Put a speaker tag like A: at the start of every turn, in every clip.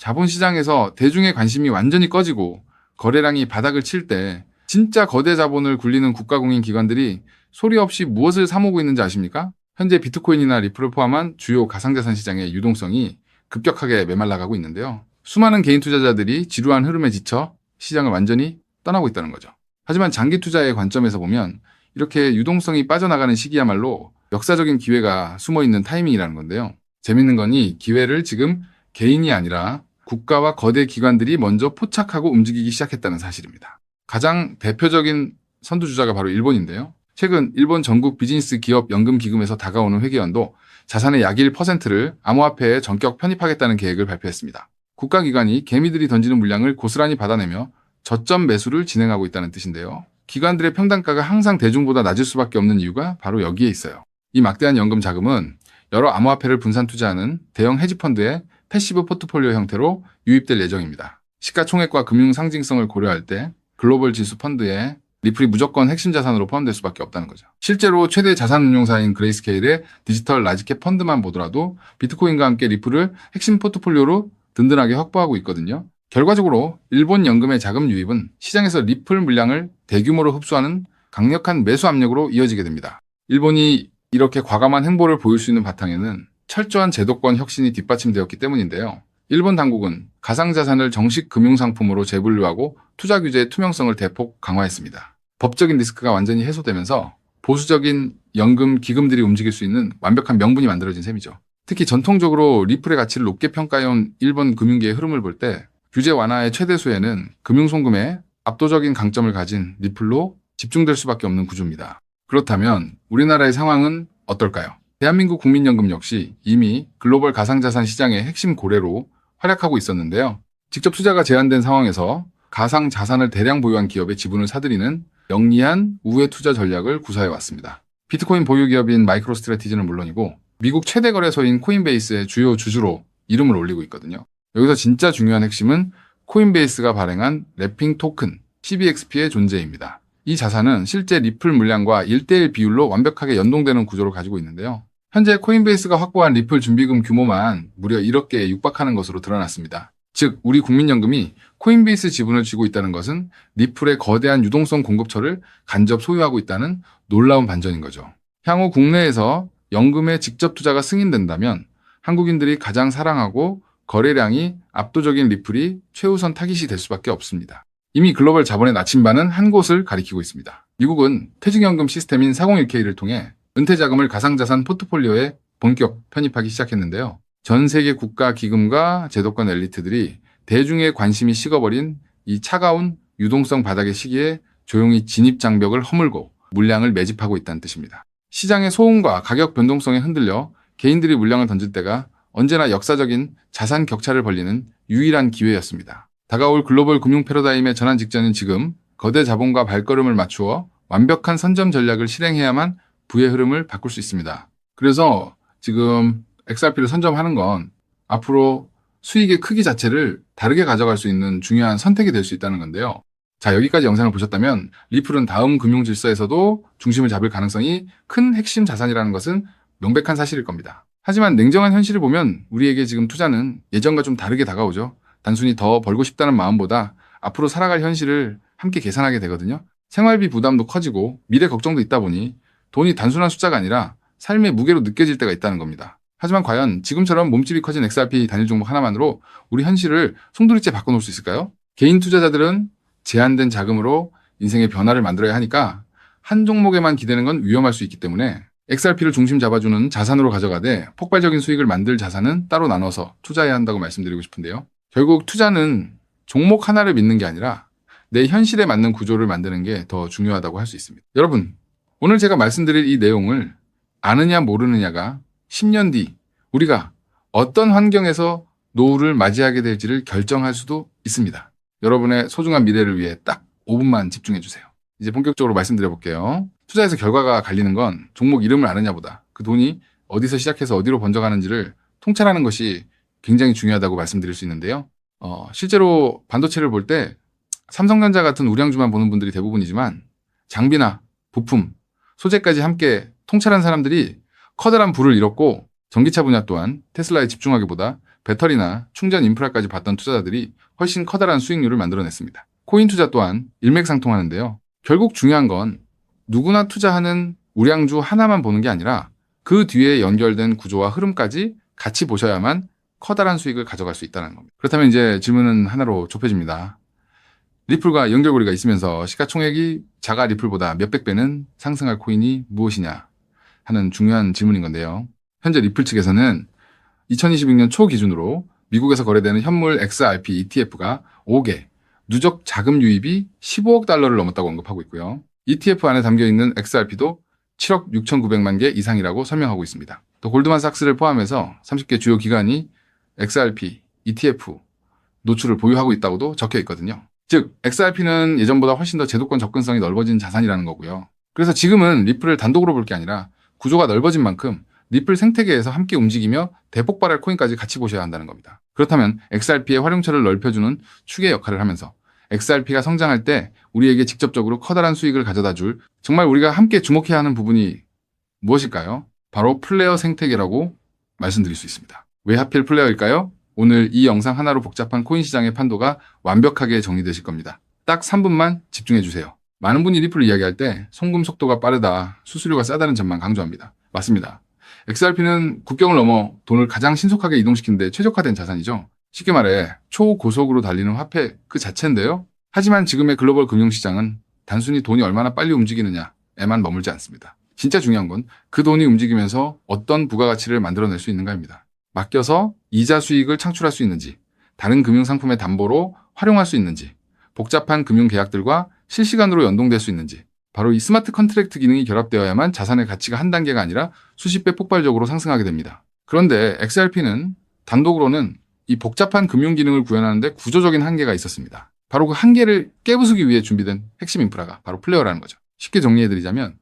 A: 자본시장에서 대중의 관심이 완전히 꺼지고 거래량이 바닥을 칠 때 진짜 거대 자본을 굴리는 국가공인 기관들이 소리 없이 무엇을 사모으고 있는지 아십니까? 현재 비트코인이나 리플을 포함한 주요 가상자산 시장의 유동성이 급격하게 메말라가고 있는데요. 수많은 개인 투자자들이 지루한 흐름에 지쳐 시장을 완전히 떠나고 있다는 거죠. 하지만 장기 투자의 관점에서 보면 이렇게 유동성이 빠져나가는 시기야말로 역사적인 기회가 숨어있는 타이밍이라는 건데요. 재밌는 거니 기회를 지금 개인이 아니라 국가와 거대 기관들이 먼저 포착하고 움직이기 시작했다는 사실입니다. 가장 대표적인 선두주자가 바로 일본인데요. 최근 일본 전국 비즈니스 기업 연금 기금에서 다가오는 회계연도 자산의 약 1%를 암호화폐에 전격 편입하겠다는 계획을 발표했습니다. 국가기관이 개미들이 던지는 물량을 고스란히 받아내며 저점 매수를 진행하고 있다는 뜻인데요. 기관들의 평단가가 항상 대중보다 낮을 수밖에 없는 이유가 바로 여기에 있어요. 이 막대한 연금 자금은 여러 암호화폐를 분산 투자하는 대형 헤지펀드의 패시브 포트폴리오 형태로 유입될 예정입니다. 시가총액과 금융 상징성을 고려할 때 글로벌 지수 펀드에 리플이 무조건 핵심 자산으로 포함될 수밖에 없다는 거죠. 실제로 최대 자산 운용사인 그레이스케일의 디지털 라지캡 펀드만 보더라도 비트코인과 함께 리플을 핵심 포트폴리오로 든든하게 확보하고 있거든요. 결과적으로 일본 연금의 자금 유입은 시장에서 리플 물량을 대규모로 흡수하는 강력한 매수 압력으로 이어지게 됩니다. 일본이 이렇게 과감한 행보를 보일 수 있는 바탕에는 철저한 제도권 혁신이 뒷받침되었기 때문인데요. 일본 당국은 가상자산을 정식 금융상품으로 재분류하고 투자 규제의 투명성을 대폭 강화했습니다. 법적인 리스크가 완전히 해소되면서 보수적인 연금 기금들이 움직일 수 있는 완벽한 명분이 만들어진 셈이죠. 특히 전통적으로 리플의 가치를 높게 평가해온 일본 금융계의 흐름을 볼 때 규제 완화의 최대 수혜는 금융송금에 압도적인 강점을 가진 리플로 집중될 수밖에 없는 구조입니다. 그렇다면 우리나라의 상황은 어떨까요? 대한민국 국민연금 역시 이미 글로벌 가상자산 시장의 핵심 고래로 활약하고 있었는데요. 직접 투자가 제한된 상황에서 가상자산을 대량 보유한 기업의 지분을 사들이는 영리한 우회 투자 전략을 구사해왔습니다. 비트코인 보유 기업인 마이크로스트래티지는 물론이고 미국 최대 거래소인 코인베이스의 주요 주주로 이름을 올리고 있거든요. 여기서 진짜 중요한 핵심은 코인베이스가 발행한 랩핑 토큰 CBXP의 존재입니다. 이 자산은 실제 리플 물량과 1:1 비율로 완벽하게 연동되는 구조를 가지고 있는데요. 현재 코인베이스가 확보한 리플 준비금 규모만 무려 1억 개에 육박하는 것으로 드러났습니다. 즉 우리 국민연금이 코인베이스 지분을 쥐고 있다는 것은 리플의 거대한 유동성 공급처를 간접 소유하고 있다는 놀라운 반전인 거죠. 향후 국내에서 연금의 직접 투자가 승인된다면 한국인들이 가장 사랑하고 거래량이 압도적인 리플이 최우선 타깃이 될 수밖에 없습니다. 이미 글로벌 자본의 나침반은 한 곳을 가리키고 있습니다. 미국은 퇴직연금 시스템인 401k를 통해 은퇴자금을 가상자산 포트폴리오에 본격 편입하기 시작했는데요. 전 세계 국가 기금과 제도권 엘리트들이 대중의 관심이 식어버린 이 차가운 유동성 바닥의 시기에 조용히 진입장벽을 허물고 물량을 매집하고 있다는 뜻입니다. 시장의 소음과 가격 변동성에 흔들려 개인들이 물량을 던질 때가 언제나 역사적인 자산 격차를 벌리는 유일한 기회였습니다. 다가올 글로벌 금융 패러다임의 전환 직전인 지금 거대 자본과 발걸음을 맞추어 완벽한 선점 전략을 실행해야만 부의 흐름을 바꿀 수 있습니다. 그래서 지금 XRP를 선점하는 건 앞으로 수익의 크기 자체를 다르게 가져갈 수 있는 중요한 선택이 될 수 있다는 건데요. 자, 여기까지 영상을 보셨다면 리플은 다음 금융 질서에서도 중심을 잡을 가능성이 큰 핵심 자산이라는 것은 명백한 사실일 겁니다. 하지만 냉정한 현실을 보면 우리에게 지금 투자는 예전과 좀 다르게 다가오죠. 단순히 더 벌고 싶다는 마음보다 앞으로 살아갈 현실을 함께 계산하게 되거든요. 생활비 부담도 커지고 미래 걱정도 있다 보니 돈이 단순한 숫자가 아니라 삶의 무게로 느껴질 때가 있다는 겁니다. 하지만 과연 지금처럼 몸집이 커진 XRP 단일 종목 하나만으로 우리 현실을 송두리째 바꿔놓을 수 있을까요? 개인 투자자들은 제한된 자금으로 인생의 변화를 만들어야 하니까 한 종목에만 기대는 건 위험할 수 있기 때문에 XRP를 중심 잡아주는 자산으로 가져가되 폭발적인 수익을 만들 자산은 따로 나눠서 투자해야 한다고 말씀드리고 싶은데요. 결국 투자는 종목 하나를 믿는 게 아니라 내 현실에 맞는 구조를 만드는 게 더 중요하다고 할 수 있습니다. 여러분, 오늘 제가 말씀드릴 이 내용을 아느냐 모르느냐가 10년 뒤 우리가 어떤 환경에서 노후를 맞이하게 될지를 결정할 수도 있습니다. 여러분의 소중한 미래를 위해 딱 5분만 집중해 주세요. 이제 본격적으로 말씀드려 볼게요. 투자에서 결과가 갈리는 건 종목 이름을 아느냐보다 그 돈이 어디서 시작해서 어디로 번져가는지를 통찰하는 것이 굉장히 중요하다고 말씀드릴 수 있는데요. 실제로 반도체를 볼 때 삼성전자 같은 우량주만 보는 분들이 대부분이지만 장비나 부품, 소재까지 함께 통찰한 사람들이 커다란 부를 이뤘고 전기차 분야 또한 테슬라에 집중하기보다 배터리나 충전 인프라까지 봤던 투자자들이 훨씬 커다란 수익률을 만들어냈습니다. 코인 투자 또한 일맥상통하는데요. 결국 중요한 건 누구나 투자하는 우량주 하나만 보는 게 아니라 그 뒤에 연결된 구조와 흐름까지 같이 보셔야만 커다란 수익을 가져갈 수 있다는 겁니다. 그렇다면 이제 질문은 하나로 좁혀집니다. 리플과 연결고리가 있으면서 시가총액이 자가 리플보다 몇백 배는 상승할 코인이 무엇이냐 하는 중요한 질문인 건데요. 현재 리플 측에서는 2026년 초 기준으로 미국에서 거래되는 현물 XRP ETF가 5개, 누적 자금 유입이 15억 달러를 넘었다고 언급하고 있고요. ETF 안에 담겨있는 XRP도 7억 6,900만 개 이상이라고 설명하고 있습니다. 또 골드만삭스를 포함해서 30개 주요 기관이 XRP, ETF 노출을 보유하고 있다고도 적혀 있거든요. 즉, XRP는 예전보다 훨씬 더 제도권 접근성이 넓어진 자산이라는 거고요. 그래서 지금은 리플을 단독으로 볼 게 아니라 구조가 넓어진 만큼 리플 생태계에서 함께 움직이며 대폭발할 코인까지 같이 보셔야 한다는 겁니다. 그렇다면 XRP의 활용처를 넓혀주는 축의 역할을 하면서 XRP가 성장할 때 우리에게 직접적으로 커다란 수익을 가져다 줄 정말 우리가 함께 주목해야 하는 부분이 무엇일까요? 바로 플레이어 생태계라고 말씀드릴 수 있습니다. 왜 하필 플레이어일까요? 오늘 이 영상 하나로 복잡한 코인 시장의 판도가 완벽하게 정리되실 겁니다. 딱 3분만 집중해 주세요. 많은 분이 리플을 이야기할 때 송금 속도가 빠르다, 수수료가 싸다는 점만 강조합니다. 맞습니다. XRP는 국경을 넘어 돈을 가장 신속하게 이동시키는 데 최적화된 자산이죠. 쉽게 말해 초고속으로 달리는 화폐 그 자체인데요. 하지만 지금의 글로벌 금융시장은 단순히 돈이 얼마나 빨리 움직이느냐에만 머물지 않습니다. 진짜 중요한 건 그 돈이 움직이면서 어떤 부가가치를 만들어낼 수 있는가입니다. 맡겨서 이자 수익을 창출할 수 있는지, 다른 금융상품의 담보로 활용할 수 있는지, 복잡한 금융계약들과 실시간으로 연동될 수 있는지, 바로 이 스마트 컨트랙트 기능이 결합되어야만 자산의 가치가 한 단계가 아니라 수십 배 폭발적으로 상승하게 됩니다. 그런데 XRP는 단독으로는 이 복잡한 금융 기능을 구현하는데 구조적인 한계가 있었습니다. 바로 그 한계를 깨부수기 위해 준비된 핵심 인프라가 바로 플레이어라는 거죠. 쉽게 정리해드리자면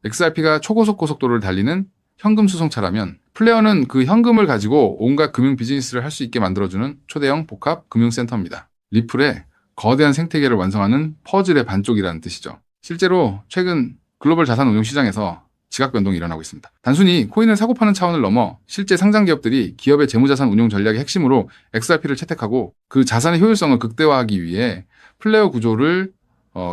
A: XRP가 초고속 고속도로를 달리는 현금 수송차라면 플레이어는 그 현금을 가지고 온갖 금융 비즈니스를 할 수 있게 만들어주는 초대형 복합 금융센터입니다. 리플의 거대한 생태계를 완성하는 퍼즐의 반쪽이라는 뜻이죠. 실제로 최근 글로벌 자산 운용 시장에서 지각 변동이 일어나고 있습니다. 단순히 코인을 사고 파는 차원을 넘어 실제 상장 기업들이 기업의 재무자산 운용 전략의 핵심으로 XRP를 채택하고 그 자산의 효율성을 극대화하기 위해 플레이어 구조를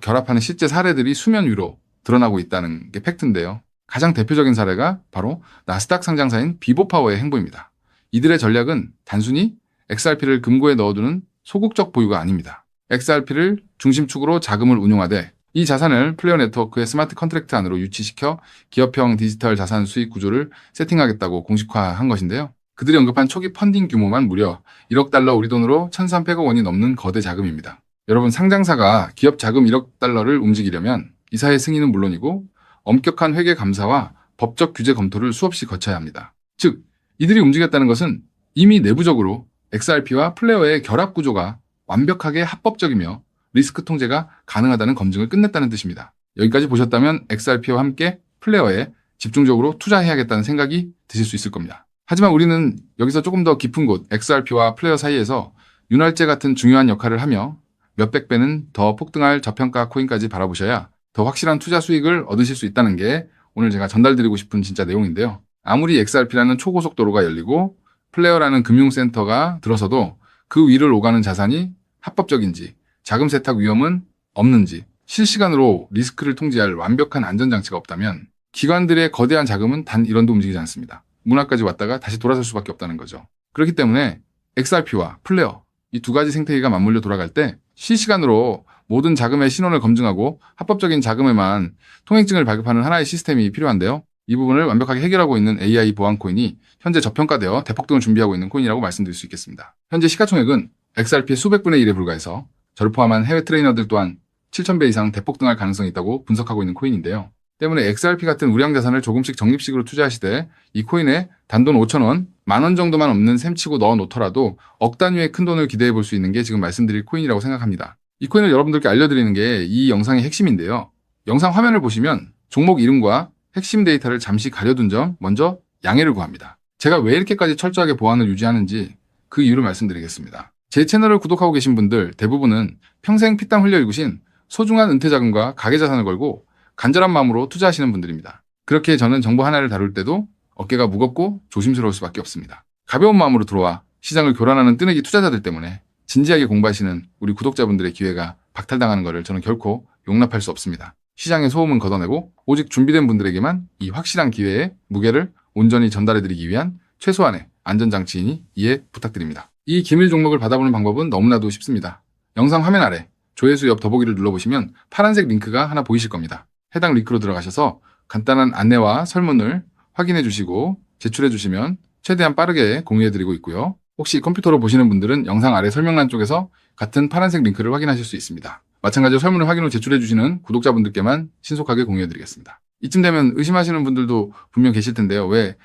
A: 결합하는 실제 사례들이 수면 위로 드러나고 있다는 게 팩트인데요. 가장 대표적인 사례가 바로 나스닥 상장사인 비보파워의 행보입니다. 이들의 전략은 단순히 XRP를 금고에 넣어두는 소극적 보유가 아닙니다. XRP를 중심축으로 자금을 운용하되 이 자산을 플레이어 네트워크의 스마트 컨트랙트 안으로 유치시켜 기업형 디지털 자산 수익 구조를 세팅하겠다고 공식화한 것인데요. 그들이 언급한 초기 펀딩 규모만 무려 1억 달러 우리 돈으로 1,300억 원이 넘는 거대 자금입니다. 여러분, 상장사가 기업 자금 1억 달러를 움직이려면 이사의 승인은 물론이고 엄격한 회계 감사와 법적 규제 검토를 수없이 거쳐야 합니다. 즉, 이들이 움직였다는 것은 이미 내부적으로 XRP와 플레이어의 결합 구조가 완벽하게 합법적이며 리스크 통제가 가능하다는 검증을 끝냈다는 뜻입니다. 여기까지 보셨다면 XRP와 함께 플레이어에 집중적으로 투자해야겠다는 생각이 드실 수 있을 겁니다. 하지만 우리는 여기서 조금 더 깊은 곳 XRP와 플레이어 사이에서 윤활제 같은 중요한 역할을 하며 몇백 배는 더 폭등할 저평가 코인까지 바라보셔야 더 확실한 투자 수익을 얻으실 수 있다는 게 오늘 제가 전달드리고 싶은 진짜 내용인데요. 아무리 XRP라는 초고속도로가 열리고 플레이어라는 금융센터가 들어서도 그 위를 오가는 자산이 합법적인지, 자금 세탁 위험은 없는지, 실시간으로 리스크를 통제할 완벽한 안전장치가 없다면 기관들의 거대한 자금은 단 1원도 움직이지 않습니다. 문화까지 왔다가 다시 돌아설 수밖에 없다는 거죠. 그렇기 때문에 XRP와 플레이어, 이 두 가지 생태계가 맞물려 돌아갈 때 실시간으로 모든 자금의 신원을 검증하고 합법적인 자금에만 통행증을 발급하는 하나의 시스템이 필요한데요. 이 부분을 완벽하게 해결하고 있는 AI 보안 코인이 현재 저평가되어 대폭등을 준비하고 있는 코인이라고 말씀드릴 수 있겠습니다. 현재 시가총액은 XRP의 수백 분의 1에 불과해서 저를 포함한 해외 트레이너들 또한 7,000배 이상 대폭등할 가능성이 있다고 분석하고 있는 코인인데요. 때문에 XRP 같은 우량 자산을 조금씩 적립식으로 투자하시되 이 코인에 단돈 5,000원, 10,000원 정도만 없는 셈치고 넣어 놓더라도 억 단위의 큰 돈을 기대해 볼 수 있는 게 지금 말씀드릴 코인이라고 생각합니다. 이 코인을 여러분들께 알려드리는 게 이 영상의 핵심인데요. 영상 화면을 보시면 종목 이름과 핵심 데이터를 잠시 가려둔 점 먼저 양해를 구합니다. 제가 왜 이렇게까지 철저하게 보안을 유지하는지 그 이유를 말씀드리겠습니다. 제 채널을 구독하고 계신 분들 대부분은 평생 피땀 흘려 일구신 소중한 은퇴자금과 가계자산을 걸고 간절한 마음으로 투자하시는 분들입니다. 그렇게 저는 정보 하나를 다룰 때도 어깨가 무겁고 조심스러울 수밖에 없습니다. 가벼운 마음으로 들어와 시장을 교란하는 뜨내기 투자자들 때문에 진지하게 공부하시는 우리 구독자분들의 기회가 박탈당하는 것을 저는 결코 용납할 수 없습니다. 시장의 소음은 걷어내고 오직 준비된 분들에게만 이 확실한 기회의 무게를 온전히 전달해드리기 위한 최소한의 안전장치이니 이해 부탁드립니다. 이 기밀 종목을 받아보는 방법은 너무나도 쉽습니다. 영상 화면 아래 조회수 옆 더보기를 눌러보시면 파란색 링크가 하나 보이실 겁니다. 해당 링크로 들어가셔서 간단한 안내와 설문을 확인해 주시고 제출해 주시면 최대한 빠르게 공유해드리고 있고요. 혹시 컴퓨터로 보시는 분들은 영상 아래 설명란 쪽에서 같은 파란색 링크를 확인하실 수 있습니다. 마찬가지로 설문을 확인 후 제출해 주시는 구독자분들께만 신속하게 공유해드리겠습니다. 이쯤 되면 의심하시는 분들도 분명 계실 텐데요. 왜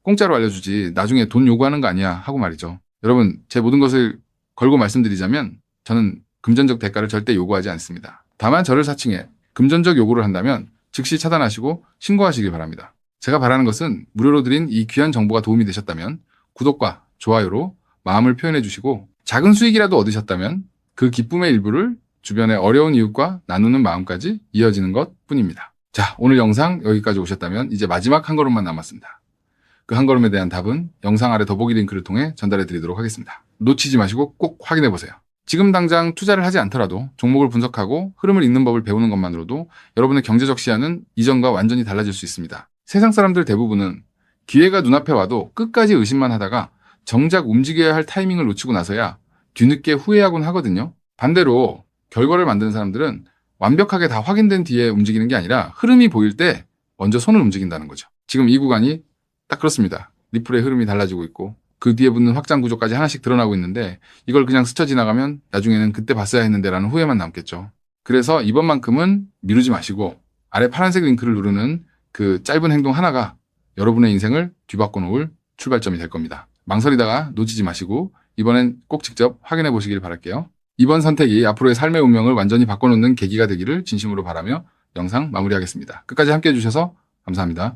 A: 공짜로 알려주지 나중에 돈 요구하는 거 아니야 하고 말이죠. 여러분, 제 모든 것을 걸고 말씀드리자면 저는 금전적 대가를 절대 요구하지 않습니다. 다만 저를 사칭해 금전적 요구를 한다면 즉시 차단하시고 신고하시길 바랍니다. 제가 바라는 것은 무료로 드린 이 귀한 정보가 도움이 되셨다면 구독과 좋아요로 마음을 표현해 주시고 작은 수익이라도 얻으셨다면 그 기쁨의 일부를 주변의 어려운 이웃과 나누는 마음까지 이어지는 것 뿐입니다. 자, 오늘 영상 여기까지 오셨다면 이제 마지막 한 걸음만 남았습니다. 그 한 걸음에 대한 답은 영상 아래 더보기 링크를 통해 전달해 드리도록 하겠습니다. 놓치지 마시고 꼭 확인해 보세요. 지금 당장 투자를 하지 않더라도 종목을 분석하고 흐름을 읽는 법을 배우는 것만으로도 여러분의 경제적 시야는 이전과 완전히 달라질 수 있습니다. 세상 사람들 대부분은 기회가 눈앞에 와도 끝까지 의심만 하다가 정작 움직여야 할 타이밍을 놓치고 나서야 뒤늦게 후회하곤 하거든요. 반대로 결과를 만드는 사람들은 완벽하게 다 확인된 뒤에 움직이는 게 아니라 흐름이 보일 때 먼저 손을 움직인다는 거죠. 지금 이 구간이 딱 그렇습니다. 리플의 흐름이 달라지고 있고 그 뒤에 붙는 확장 구조까지 하나씩 드러나고 있는데 이걸 그냥 스쳐 지나가면 나중에는 그때 봤어야 했는데 라는 후회만 남겠죠. 그래서 이번만큼은 미루지 마시고 아래 파란색 링크를 누르는 그 짧은 행동 하나가 여러분의 인생을 뒤바꿔 놓을 출발점이 될 겁니다. 망설이다가 놓치지 마시고 이번엔 꼭 직접 확인해 보시길 바랄게요. 이번 선택이 앞으로의 삶의 운명을 완전히 바꿔놓는 계기가 되기를 진심으로 바라며 영상 마무리하겠습니다. 끝까지 함께해 주셔서 감사합니다.